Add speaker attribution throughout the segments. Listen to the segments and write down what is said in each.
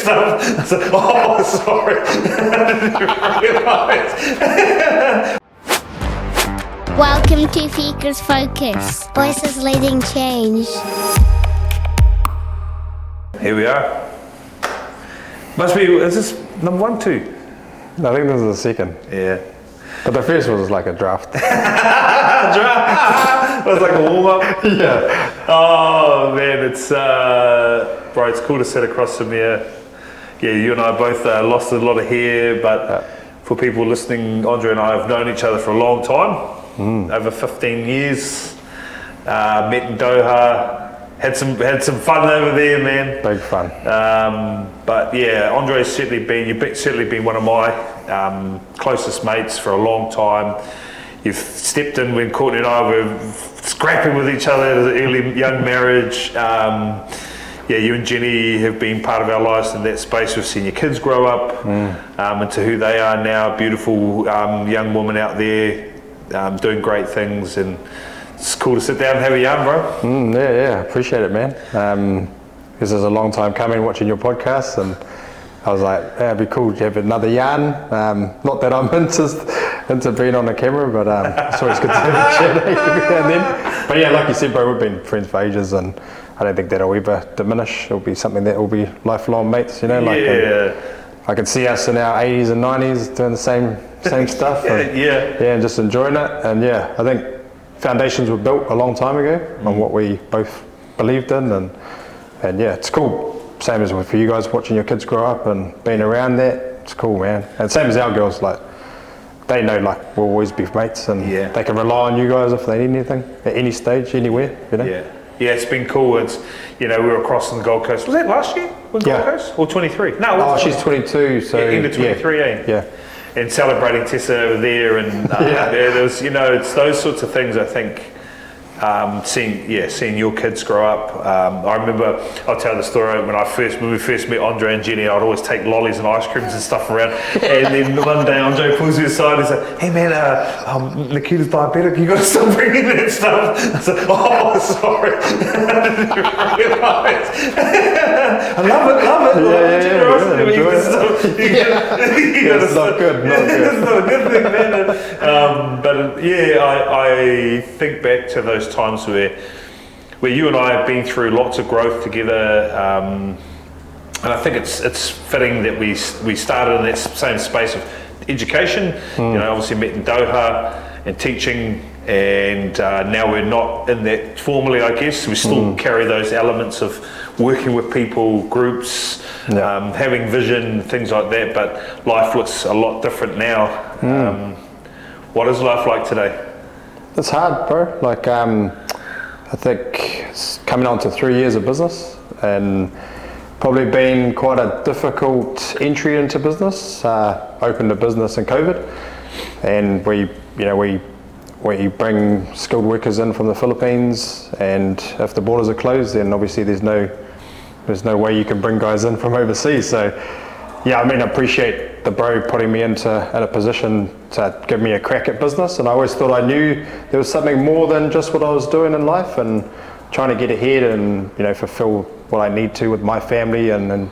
Speaker 1: stuff. I said, oh, sorry. I didn't realise.
Speaker 2: Welcome to Fika's Focus. Voices leading change.
Speaker 1: Here we are. Must be, is this number 1, 2?
Speaker 3: I think this is the second.
Speaker 1: Yeah.
Speaker 3: But the first was like a draft.
Speaker 1: It was like a warm-up.
Speaker 3: Yeah.
Speaker 1: Oh man, it's bro, it's cool to sit across from you. Yeah, you and I both lost a lot of hair, but for people listening, Andre and I have known each other for a long time, over 15 years. Met in Doha, had some fun over there, man.
Speaker 3: Big fun.
Speaker 1: But yeah, Andre's certainly been one of my closest mates for a long time. You've stepped in when Courtney and I were scrapping with each other at an early young marriage. Yeah, you and Jenny have been part of our lives in that space. We've seen your kids grow up into who they are now, beautiful young woman out there doing great things, and it's cool to sit down and have a yarn, bro.
Speaker 3: Yeah, appreciate it, man. This is a long time coming, watching your podcast, and I was like, yeah, it'd be cool to have another yarn. Not that I'm into being on the camera, but it's always good to have a chat every now and then. But yeah, like you said, bro, we've been friends for ages, and I don't think that'll ever diminish. It'll be something that will be lifelong mates, you know. Like, I can see us in our 80s and 90s doing the same stuff. And, and just enjoying it. And yeah, I think foundations were built a long time ago on what we both believed in, and yeah, it's cool. Same as for you guys, watching your kids grow up and being around that, it's cool, man. And same as our girls, like, they know, like, we'll always be mates, and they can rely on you guys if they need anything at any stage, anywhere, you know.
Speaker 1: Yeah, it's been cool. It's, you know, we were across on the Gold Coast. Was that last year on Gold Coast? Or 23? No.
Speaker 3: She's 22, so
Speaker 1: end of 23,
Speaker 3: Yeah.
Speaker 1: And celebrating Tessa over there, and there was, you know, it's those sorts of things. I think seeing your kids grow up. I remember, I'll tell the story when we first met Andre and Jenny. I'd always take lollies and ice creams and stuff around, and then one day Andre pulls me aside and said, "Hey man, Nikita's diabetic. You got to stop bringing that stuff." I said, "Oh, sorry, I didn't realise." I love it.
Speaker 3: It's not good.
Speaker 1: It's not a good thing, man. But I think back to those times where you and I have been through lots of growth together, and I think it's fitting that we started in that same space of education. You know, obviously met in Doha and teaching, and now we're not in that formally, I guess. We still carry those elements of working with people, groups, having vision, things like that, but life looks a lot different now. What is life like today?
Speaker 3: It's hard, bro. Like, I think it's coming on to 3 years of business, and probably been quite a difficult entry into business. Opened a business in COVID, and we bring skilled workers in from the Philippines, and if the borders are closed, then obviously there's no way you can bring guys in from overseas. So yeah, I mean, I appreciate the bro putting me in a position to give me a crack at business, and I always thought I knew there was something more than just what I was doing in life, and trying to get ahead and, you know, fulfill what I need to with my family, and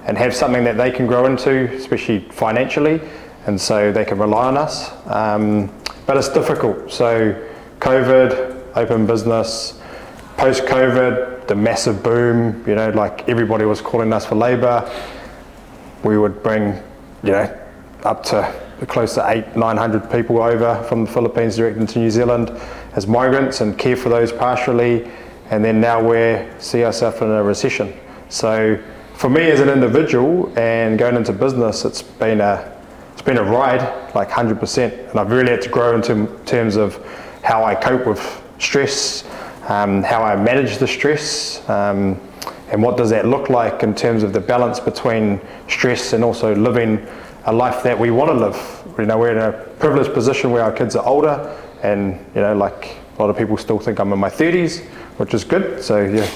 Speaker 3: have something that they can grow into, especially financially, and so they can rely on us. But it's difficult. So COVID, open business, post-COVID, the massive boom, you know, like everybody was calling us for labour. We would bring, you know, up to close to 800-900 people over from the Philippines direct into New Zealand as migrants, and care for those pastorally, and then now we see ourselves in a recession. So for me as an individual and going into business, it's been a ride, like 100%, and I've really had to grow into terms of how I cope with stress, how I manage the stress, and what does that look like in terms of the balance between stress and also living a life that we want to live. You know, we're in a privileged position where our kids are older, and, you know, like a lot of people still think I'm in my 30s, which is good. So yeah.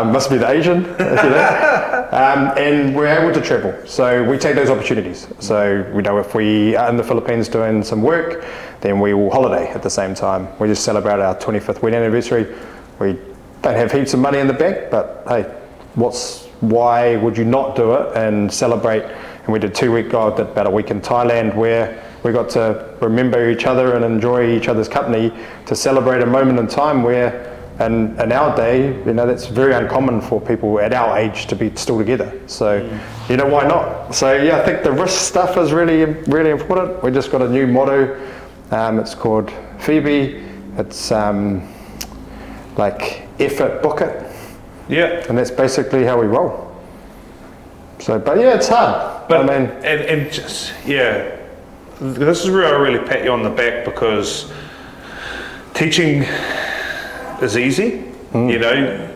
Speaker 3: Must be the Asian, you know. And we're able to travel, so we take those opportunities. So we know if we are in the Philippines doing some work, then we will holiday at the same time. We just celebrate our 25th wedding anniversary. We don't have heaps of money in the bank, but hey, why would you not do it and celebrate? And we did 2 week, did about a week in Thailand where we got to remember each other and enjoy each other's company to celebrate a moment in time where, in our day, you know, that's very uncommon for people at our age to be still together. So, you know, why not? So yeah, I think the risk stuff is really, really important. We just got a new motto. It's called Phoebe. It's like effort, book it.
Speaker 1: Yeah.
Speaker 3: And that's basically how we roll. So, but yeah, it's hard.
Speaker 1: But
Speaker 3: I mean,
Speaker 1: and just, yeah, this is where I really pat you on the back, because teaching is easy. You know,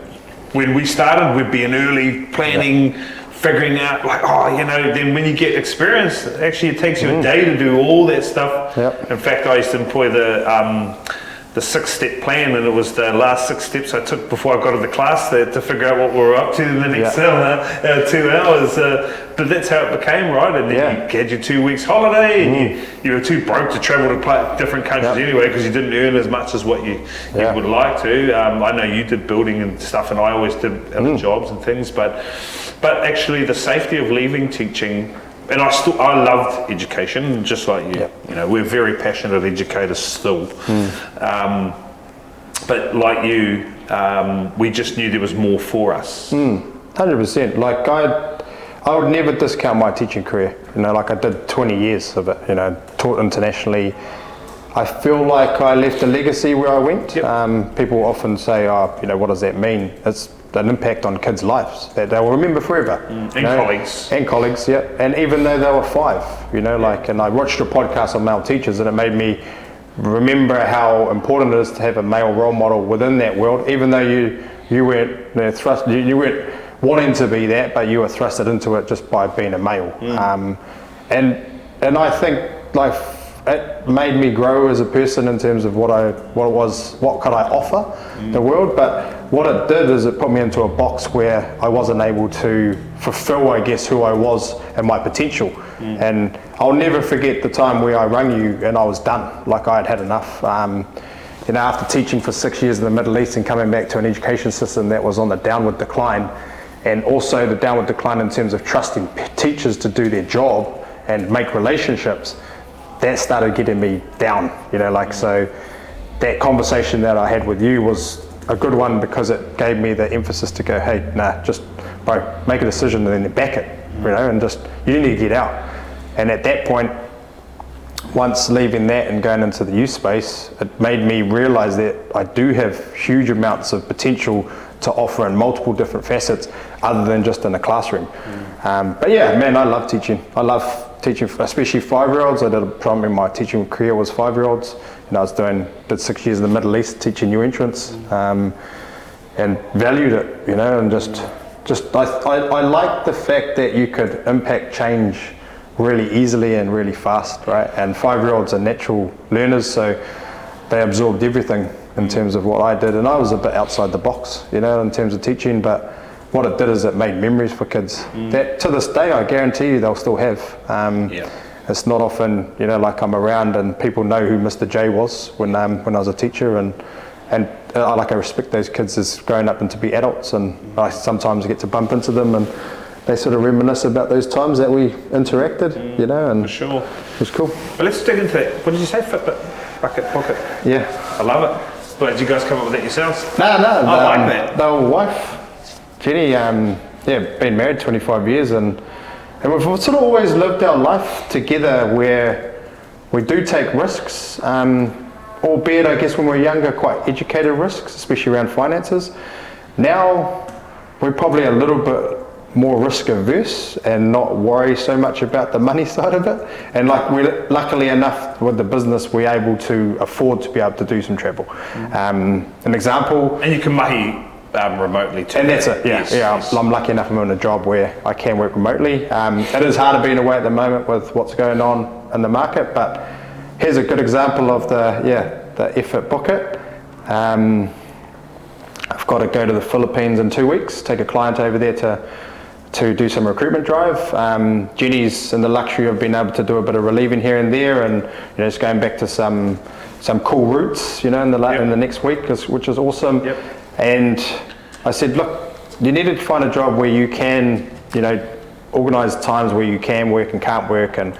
Speaker 1: when we started, we'd be in early planning, figuring out like, oh, you know, then when you get experience, actually it takes you a day to do all that stuff. In fact, I used to employ the 6-step plan, and it was the last 6 steps I took before I got to the class there to figure out what we were up to in the next 2 hours. But that's how it became, right? And then you had your 2 weeks holiday, and you were too broke to travel to different countries anyway, because you didn't earn as much as what you would like to. I know you did building and stuff, and I always did other jobs and things, but actually the safety of leaving teaching. And I loved education, just like you. You know, we're very passionate educators still. But like you, we just knew there was more for us.
Speaker 3: 100%. Like I would never discount my teaching career. You know, like I did 20 years of it. You know, taught internationally. I feel like I left a legacy where I went. People often say, "Oh, you know, what does that mean?" It's an impact on kids' lives that they will remember forever.
Speaker 1: And colleagues.
Speaker 3: And colleagues, And even though they were 5, you know, like, and I watched your podcast on male teachers, and it made me remember how important it is to have a male role model within that world, even though you weren't you weren't wanting to be that, but you were thrusted into it just by being a male. And I think like it made me grow as a person in terms of what could I offer the world. But what it did is it put me into a box where I wasn't able to fulfill, I guess, who I was and my potential. And I'll never forget the time where I rang you and I was done, like I had had enough. You know, after teaching for 6 years in the Middle East and coming back to an education system that was on the downward decline, and also the downward decline in terms of trusting teachers to do their job and make relationships, that started getting me down, you know, like, so that conversation that I had with you was a good one, because it gave me the emphasis to go, hey, nah, just, bro, make a decision and then back it, you know, and just, you need to get out. And at that point, once leaving that and going into the youth space, it made me realize that I do have huge amounts of potential to offer in multiple different facets other than just in a classroom. But yeah, man, I love teaching. I love teaching, especially 5-year-olds. I did probably my teaching career was 5-year-olds. And I did 6 years in the Middle East teaching new entrants, and valued it, you know, and I like the fact that you could impact change really easily and really fast, right? And 5-year-olds are natural learners, so they absorbed everything in terms of what I did, and I was a bit outside the box, you know, in terms of teaching, but what it did is it made memories for kids that to this day I guarantee you they'll still have. It's not often, you know, like I'm around and people know who Mr. J was when I was a teacher, and I respect those kids as growing up and to be adults, and I sometimes get to bump into them and they sort of reminisce about those times that we interacted, you know, and
Speaker 1: for sure.
Speaker 3: It was cool.
Speaker 1: But let's dig into that. What did you say? Fitbit, bucket, pocket.
Speaker 3: Yeah.
Speaker 1: I love it. But did you guys come up with that yourselves?
Speaker 3: No.
Speaker 1: I like that.
Speaker 3: The wife, Jenny, been married 25 years, and we've sort of always lived our life together where we do take risks, albeit I guess when we were younger, quite educated risks, especially around finances. Now we're probably a little bit more risk averse and not worry so much about the money side of it. And like we're luckily enough with the business, we're able to afford to be able to do some travel. An example.
Speaker 1: And you can mahi remotely too.
Speaker 3: And that's it, yes. I'm lucky enough I'm in a job where I can work remotely. It is harder being away at the moment with what's going on in the market, but here's a good example of the effort bucket. I've got to go to the Philippines in 2 weeks, take a client over there to do some recruitment drive. Jenny's in the luxury of being able to do a bit of relieving here and there, and just going back to some cool routes, in the next week, which is awesome. And I said, look, you need to find a job where you can, organise times where you can work and can't work, and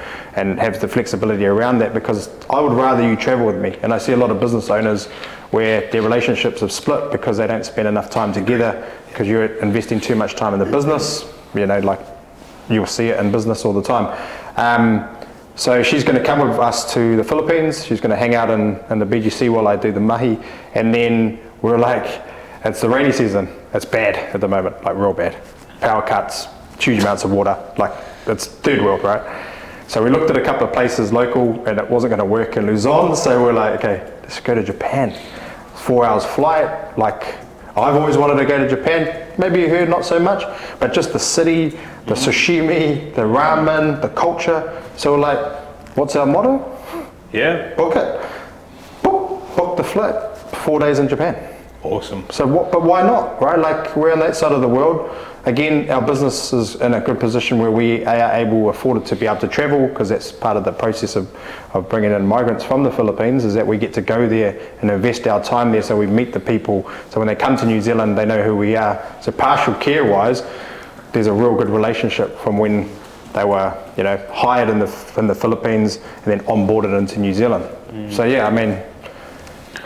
Speaker 3: have the flexibility around that, because I would rather you travel with me. And I see a lot of business owners where their relationships have split because they don't spend enough time together, because you're investing too much time in the business, like you'll see it in business all the time. So she's going to come with us to the Philippines. She's going to hang out in the BGC while I do the mahi. And then we're like, it's the rainy season. It's bad at the moment, like real bad. Power cuts, huge amounts of water, like it's third world, right? So we looked at a couple of places local, and it wasn't going to work in Luzon. So we're like, okay, let's go to Japan. 4 hours flight. Like, I've always wanted to go to Japan. Maybe you heard, not so much, but just the city, the sashimi, the ramen, the culture. So we're like, what's our motto?
Speaker 1: Yeah.
Speaker 3: Book it. Book the flight. 4 days in Japan.
Speaker 1: Awesome.
Speaker 3: So what? But why not, right? Like, we're on that side of the world. Again, our business is in a good position where we are able, afforded to be able to travel, because that's part of the process of bringing in migrants from the Philippines, is that we get to go there and invest our time there, so we meet the people. So when they come to New Zealand, they know who we are. So partial care wise, there's a real good relationship from when they were, hired in the Philippines and then onboarded into New Zealand. So yeah, I mean,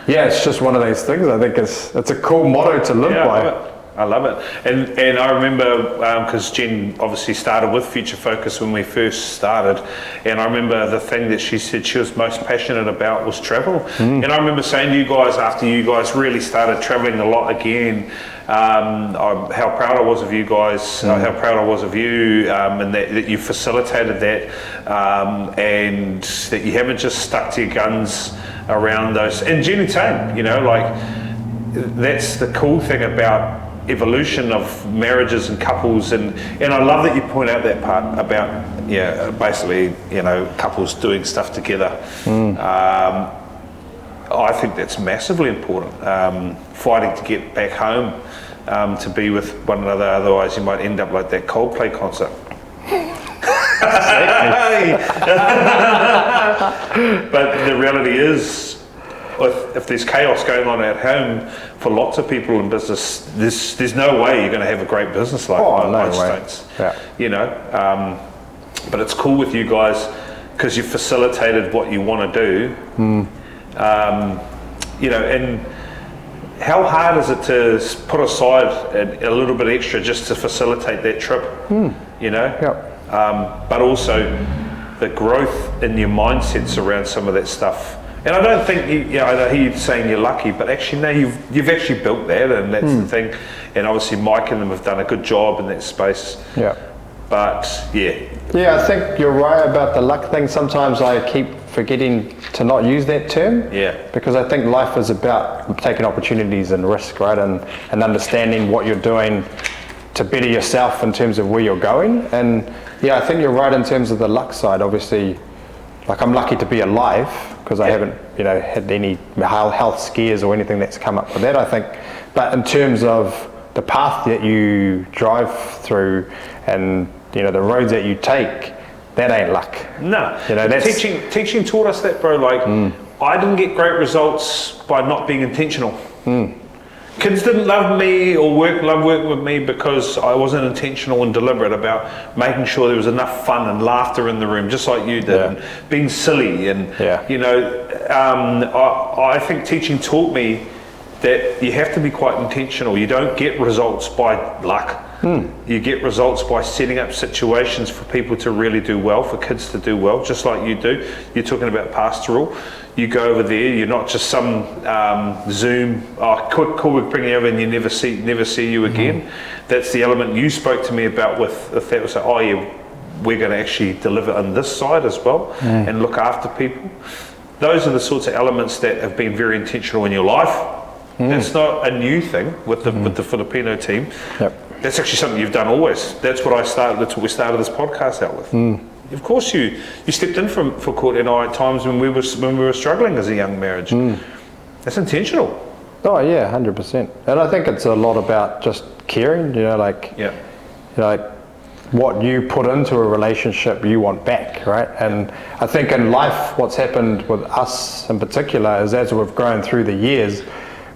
Speaker 3: yeah, it's just one of those things. I think it's a cool motto to live by.
Speaker 1: I love it. And I remember, because Jen obviously started with Future Focus when we first started, and I remember the thing that she said she was most passionate about was travel. And I remember saying to you guys, after you guys really started traveling a lot again, how proud I was of you guys, how proud I was of you, and that you facilitated that, and that you haven't just stuck to your guns around those. And Jen and same, that's the cool thing about evolution of marriages and couples, and I love that you point out that part about basically couples doing stuff together. I think that's massively important, fighting to get back home, to be with one another, otherwise you might end up like that Coldplay concert. But the reality is, if there's chaos going on at home for lots of people in business, there's no way you're going to have a great business like most states. Yeah. But it's cool with you guys because you facilitated what you want to do. And how hard is it to put aside a little bit extra just to facilitate that trip? But also the growth in your mindsets around some of that stuff. And I don't think I hear you saying you're lucky, but actually no, you've actually built that, and that's the thing. And obviously Mike and them have done a good job in that space. Yeah. But yeah,
Speaker 3: I think you're right about the luck thing. Sometimes I keep forgetting to not use that term. Yeah. Because I think life is about taking opportunities and risk, right? And understanding what you're doing to better yourself in terms of where you're going. And I think you're right in terms of the luck side. Obviously, like, I'm lucky to be alive because I haven't, had any health scares or anything that's come up with that, I think. But in terms of the path that you drive through and, the roads that you take, that ain't luck.
Speaker 1: No. Teaching taught us that, bro. Like, I didn't get great results by not being intentional. Kids didn't love me or love working with me because I wasn't intentional and deliberate about making sure there was enough fun and laughter in the room, just like you did, and being silly. And, I think teaching taught me that you have to be quite intentional. You don't get results by luck. You get results by setting up situations for people to really do well, for kids to do well, just like you do. You're talking about pastoral. You go over there, you're not just some Zoom, cool, we're bringing you over and you never see you again. That's the element you spoke to me about with that was we're going to actually deliver on this side as well and look after people. Those are the sorts of elements that have been very intentional in your life. That's not a new thing with the Filipino team. That's actually something you've done always. That's what we started this podcast out with. Of course, you stepped in for Court and I at times when we were struggling as a young marriage. That's intentional.
Speaker 3: Oh yeah, 100%. And I think it's a lot about just caring. What you put into a relationship, you want back, right? And I think in life, what's happened with us in particular is as we've grown through the years,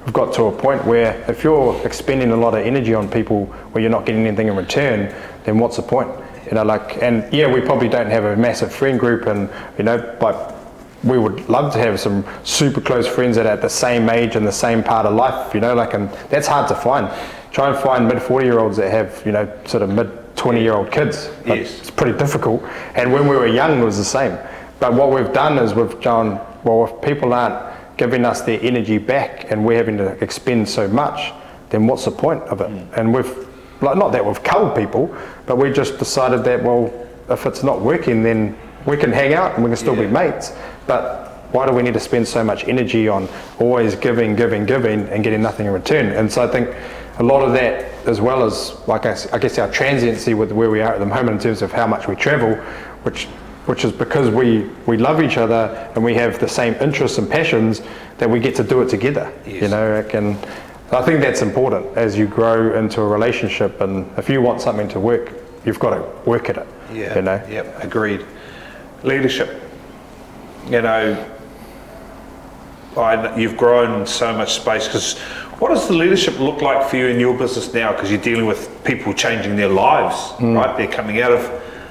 Speaker 3: we've got to a point where if you're expending a lot of energy on people where you're not getting anything in return, then what's the point? You know, like, and yeah, we probably don't have a massive friend group, and you know, but we would love to have some super close friends that are at the same age and the same part of life, you know, like, and that's hard to find. Try and find mid 40-year-olds that have, you know, sort of mid 20-year-old kids.
Speaker 1: Yes.
Speaker 3: It's pretty difficult. And when we were young, it was the same. But what we've done is we've gone, well, if people aren't giving us their energy back and we're having to expend so much, then what's the point of it? And we've, like, not that we've culled people, but we just decided that, well, if it's not working, then we can hang out and we can still be mates, but why do we need to spend so much energy on always giving and getting nothing in return? And so I think a lot of that, as well as, like, I guess our transiency with where we are at the moment in terms of how much we travel, which is because we love each other and we have the same interests and passions, that we get to do it together.
Speaker 1: Yes.
Speaker 3: You know, and I think that's important as you grow into a relationship, and if you want something to work, you've got to work at it.
Speaker 1: Yeah.
Speaker 3: You know?
Speaker 1: Yep, agreed. Leadership. You know, you've grown so much space, because what does the leadership look like for you in your business now? Because you're dealing with people changing their lives, right? They're coming out of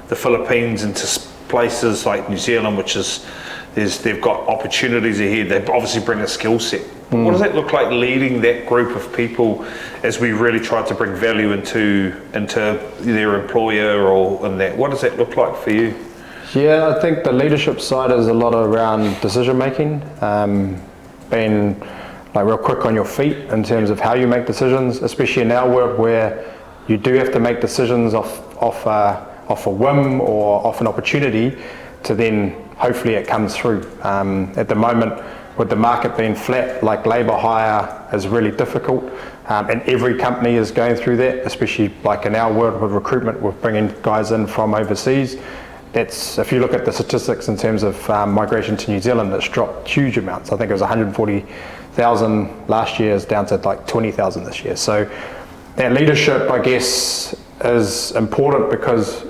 Speaker 1: the Philippines into places like New Zealand, which is, they've got opportunities ahead. They obviously bring a skill set. What does that look like, leading that group of people as we really try to bring value into their employer or in that? What does that look like for you?
Speaker 3: Yeah, I think the leadership side is a lot around decision making, being like real quick on your feet in terms of how you make decisions, especially in our world where you do have to make decisions off a whim or off an opportunity to then hopefully it comes through. At the moment, with the market being flat, like labour hire is really difficult, and every company is going through that, especially like in our world with recruitment, we're bringing guys in from overseas. That's, if you look at the statistics in terms of migration to New Zealand, it's dropped huge amounts. I think it was 140,000 last year, is down to like 20,000 this year. So that leadership, I guess, is important because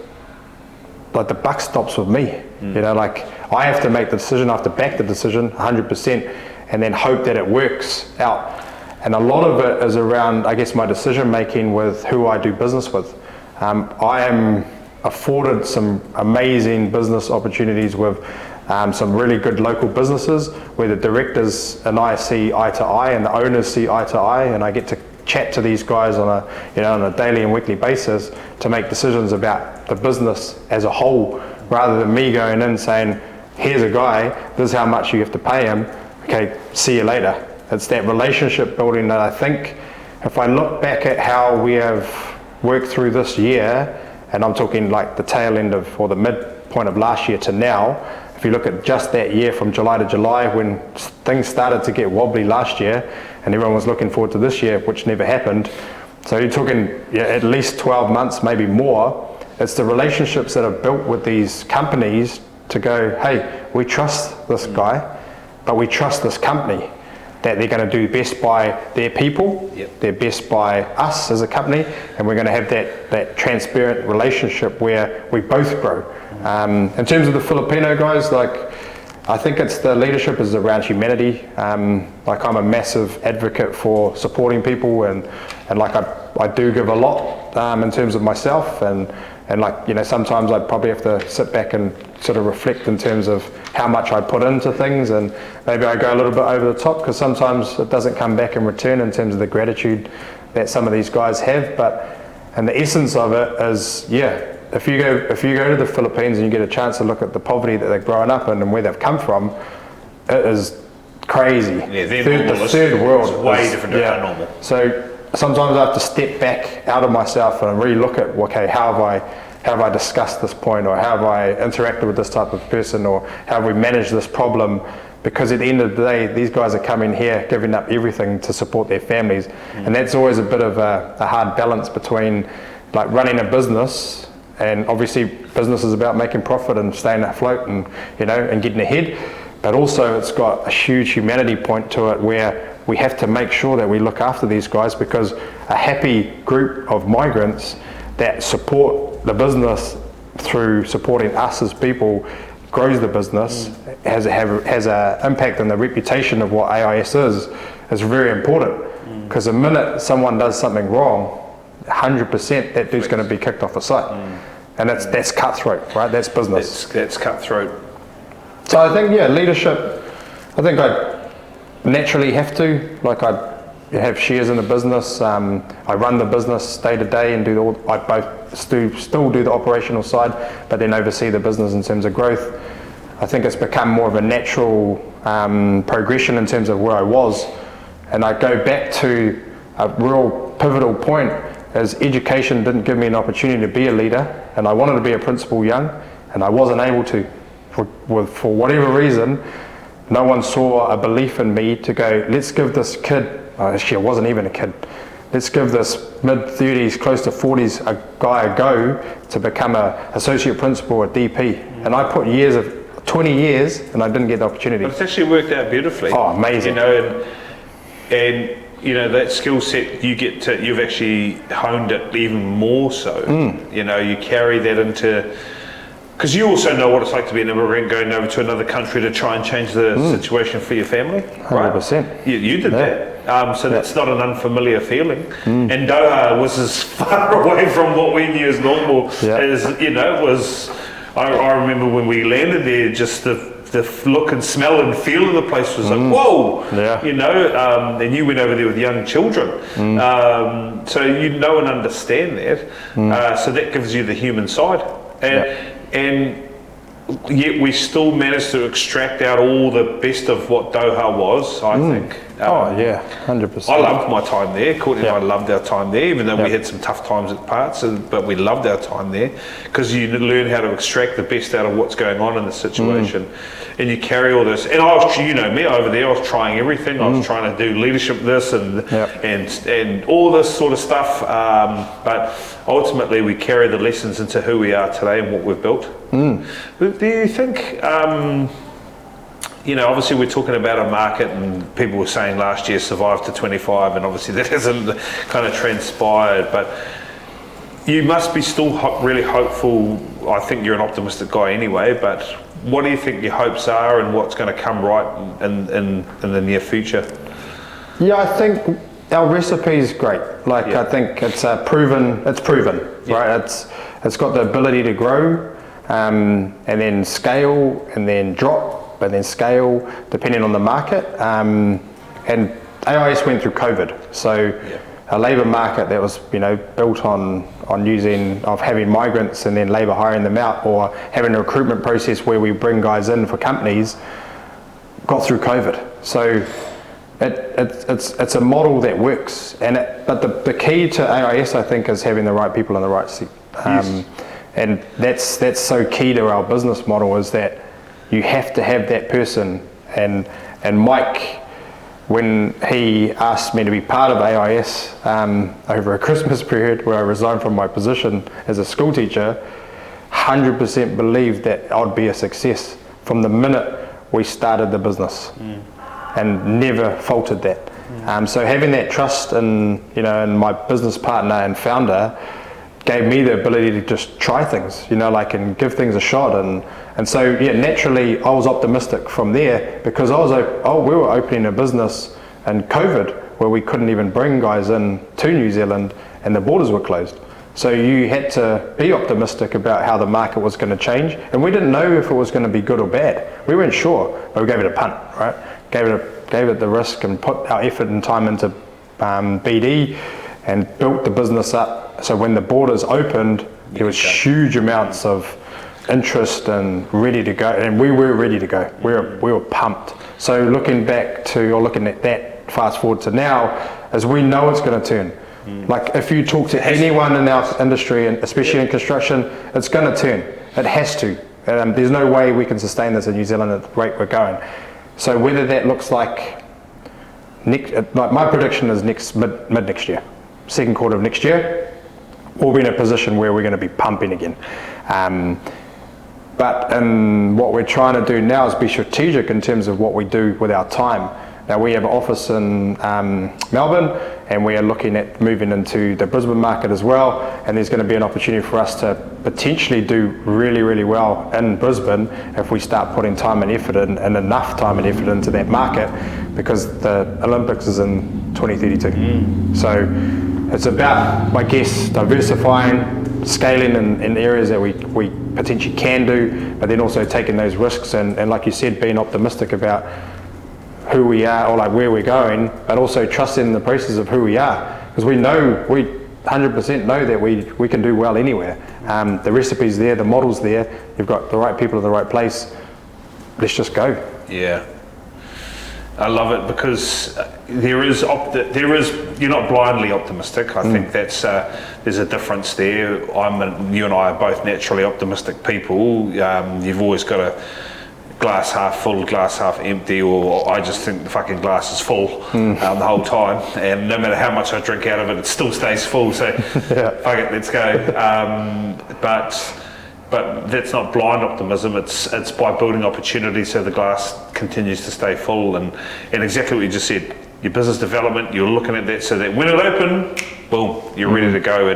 Speaker 3: like the buck stops with me. You know, like I have to make the decision, I have to back the decision 100% and then hope that it works out. And a lot of it is around, I guess, my decision making with who I do business with. I am afforded some amazing business opportunities with some really good local businesses where the directors and I see eye to eye and the owners see eye to eye, and I get to chat to these guys on a daily and weekly basis to make decisions about the business as a whole, rather than me going in saying, here's a guy, this is how much you have to pay him, okay, see you later. It's that relationship building that I think, if I look back at how we have worked through this year, and I'm talking like the tail end of, or the midpoint of last year to now, if you look at just that year from July to July, when things started to get wobbly last year and everyone was looking forward to this year, which never happened. So you're talking at least 12 months, maybe more. It's the relationships that are built with these companies to go, hey, we trust this guy, but we trust this company, that they're going to do best by their people, they're best by us as a company, and we're going to have that transparent relationship where we both grow. In terms of the Filipino guys, like, I think it's the leadership is around humanity. Like, I'm a massive advocate for supporting people, and like I do give a lot in terms of myself, and like, you know, sometimes I probably have to sit back and sort of reflect in terms of how much I put into things, and maybe I go a little bit over the top because sometimes it doesn't come back in return in terms of the gratitude that some of these guys have. But, and the essence of it is, yeah, if you go to the Philippines and you get a chance to look at the poverty that they're growing up in and where they've come from, it is crazy.
Speaker 1: Yeah,
Speaker 3: the third world
Speaker 1: is way different to our normal.
Speaker 3: So sometimes I have to step back out of myself and really look at, okay, how have I discussed this point, or how have I interacted with this type of person, or how have we managed this problem? Because at the end of the day, these guys are coming here, giving up everything to support their families. And that's always a bit of a hard balance between like running a business, and obviously business is about making profit and staying afloat and, you know, and getting ahead. But also it's got a huge humanity point to it where we have to make sure that we look after these guys, because a happy group of migrants that support the business through supporting us as people grows the business, has an impact on the reputation of what AIS is, is very important, because the minute someone does something wrong, 100% that dude's going to be kicked off the site. And that's cutthroat, right? That's business.
Speaker 1: That's cutthroat.
Speaker 3: So I think, leadership, I think I naturally have to, like I have shares in the business, I run the business day to day and I both still do the operational side, but then oversee the business in terms of growth. I think it's become more of a natural progression in terms of where I was, and I go back to a real pivotal point as education didn't give me an opportunity to be a leader, and I wanted to be a principal young, and I wasn't able to. For whatever reason, no one saw a belief in me to go, let's give this kid, actually I wasn't even a kid, let's give this mid-30s, close to 40s a guy a go to become an associate principal at DP. And I put 20 years, and I didn't get the opportunity.
Speaker 1: But it's actually worked out beautifully.
Speaker 3: Oh, amazing.
Speaker 1: And that skill set you've actually honed it even more so. You carry that into, because you also know what it's like to be an immigrant going over to another country to try and change the situation for your family, right?
Speaker 3: 100%.
Speaker 1: You did that. So that's not an unfamiliar feeling. And Doha was as far away from what we knew as normal as, it was. I remember when we landed there, just the look and smell and feel of the place was like, whoa, and you went over there with young children. So you know and understand that. So that gives you the human side. And yet we still managed to extract out all the best of what Doha was, I think.
Speaker 3: 100%.
Speaker 1: I loved my time there. Courtney and I loved our time there, even though we had some tough times at parts, but we loved our time there, because you learn how to extract the best out of what's going on in the situation. And you carry all this. And I was, me over there, I was trying everything. I was trying to do leadership this and all this sort of stuff. But ultimately we carry the lessons into who we are today and what we've built. Do you think, obviously we're talking about a market, and people were saying last year survived to 25, and obviously that hasn't kind of transpired, but you must be still really hopeful. I think you're an optimistic guy anyway, but what do you think your hopes are, and what's going to come right in the near future?
Speaker 3: I think our recipe is great. I think it's proven, right? It's got the ability to grow, and then scale, and then drop, and then scale, depending on the market. And AIS went through COVID, so a labour market that was, built on having migrants and then labour hiring them out, or having a recruitment process where we bring guys in for companies, got through COVID. So it's a model that works, but the key to AIS, I think, is having the right people in the right seat. And that's so key to our business model, is that you have to have that person. And Mike, when he asked me to be part of AIS over a Christmas period where I resigned from my position as a school teacher, 100% believed that I'd be a success from the minute we started the business, and never faltered that. So having that trust in my business partner and founder gave me the ability to just try things, and give things a shot. And so, naturally, I was optimistic from there, because we were opening a business in COVID where we couldn't even bring guys in to New Zealand, and the borders were closed. So you had to be optimistic about how the market was going to change, and we didn't know if it was going to be good or bad. We weren't sure, but we gave it a punt, right? Gave it the risk, and put our effort and time into BD, and built the business up. So when the borders opened, there was huge amounts of interest and ready to go, and we were ready to go. We were pumped. So looking at that, fast forward to now, as we know it's going to turn. Like, if you talk to anyone in our industry, and especially in construction, it's going to turn. It has to. There's no way we can sustain this in New Zealand at the rate we're going. So whether that looks like my prediction is mid next year, second quarter of next year, we'll be in a position where we're going to be pumping again. But what we're trying to do now is be strategic in terms of what we do with our time. Now, we have an office in Melbourne, and we are looking at moving into the Brisbane market as well, and there's going to be an opportunity for us to potentially do really, really well in Brisbane if we start putting time and effort in, and enough time and effort into that market, because the Olympics is in 2032. So it's about, I guess, diversifying, scaling in areas that we potentially can do, but then also taking those risks and like you said, being optimistic about who we are, or like where we're going, but also trusting the process of who we are, because we 100% know that we can do well anywhere. The recipe's there, the model's there, you've got the right people in the right place, let's just go.
Speaker 1: Yeah, I love it, because there is you're not blindly optimistic. I think that's there's a difference there. You and I are both naturally optimistic people. You've always got a glass half full, glass half empty, or I just think the fucking glass is full the whole time, and no matter how much I drink out of it, it still stays full. So fuck it, let's go. But that's not blind optimism. It's by building opportunities so the glass continues to stay full, and exactly what you just said. Your business development, you're looking at that so that when it opens, boom, you're ready to go,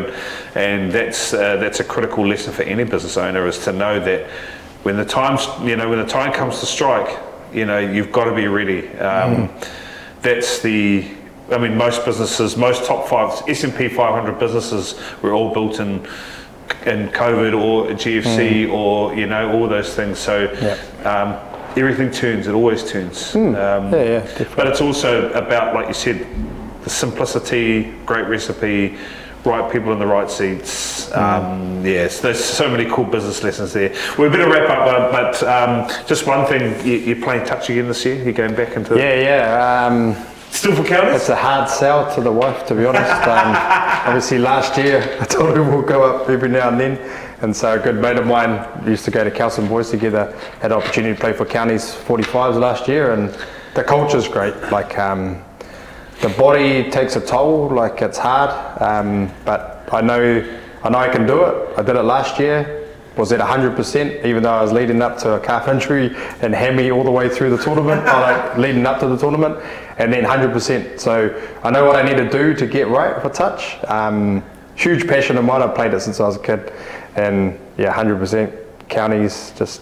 Speaker 1: and that's a critical lesson for any business owner, is to know that when the time comes to strike, you've got to be ready. Most businesses, most top 5 S&P 500 businesses were all built in COVID or GFC or all those things. So everything turns. It always turns. But it's also about, like you said, the simplicity, great recipe, right people in the right seats. Yes, there's so many cool business lessons there. We better wrap up, but just one thing, you're playing touch again this year? You're going back into still for counties?
Speaker 3: It's a hard sell to the wife, to be honest. Obviously last year I told her we'll go up every now and then, and so a good mate of mine used to go to Kelson Boys together, had the opportunity to play for counties 45s last year, and the culture's great. Like the body takes a toll, like it's hard, but I know I can do it. I did it last year, was at 100%, even though I was leading up to a calf injury and hammy all the way through the tournament, leading up to the tournament, and then 100%. So I know what I need to do to get right for touch. Huge passion of mine. I've played it since I was a kid, and 100% counties. Just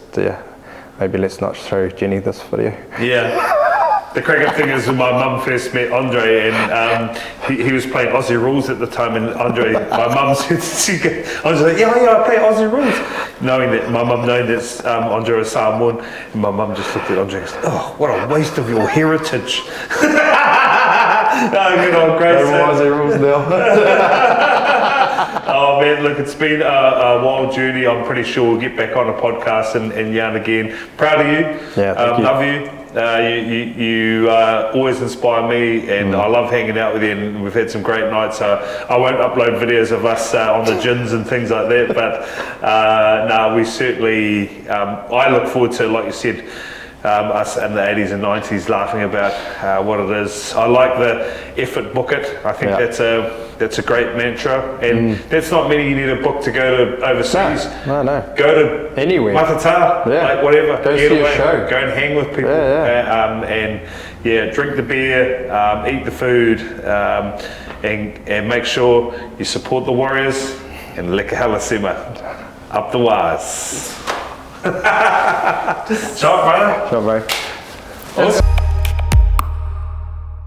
Speaker 3: maybe let's not show Jenny this video.
Speaker 1: Yeah. The cracking thing is, when my mum first met Andre, and he was playing Aussie rules at the time, and Andre, my mum said, I was like, yeah, I play Aussie rules, knowing that Andre was Samoan, and my mum just looked at Andre and said, oh, what a waste of your heritage. Good old Grace.
Speaker 3: No more Aussie rules now.
Speaker 1: Oh man, look, it's been a wild journey. I'm pretty sure we'll get back on a podcast and yarn again. Proud of you.
Speaker 3: Yeah, thank you.
Speaker 1: Love you. You always inspire me, and I love hanging out with you, and we've had some great nights. I won't upload videos of us on the gins and things like that, but we certainly, I look forward to, like you said, us in the 80s and 90s laughing about what it is. I like the effort, book it. I think that's a great mantra, and that's not meaning you need a book to go to overseas.
Speaker 3: No.
Speaker 1: Go to
Speaker 3: anywhere.
Speaker 1: Matata, like whatever.
Speaker 3: Go see a show.
Speaker 1: Go and hang with people. And drink the beer, eat the food, and make sure you support the Warriors and leka halasima. Up the wires. Shot, brother.
Speaker 3: Sure, bro.
Speaker 1: Awesome.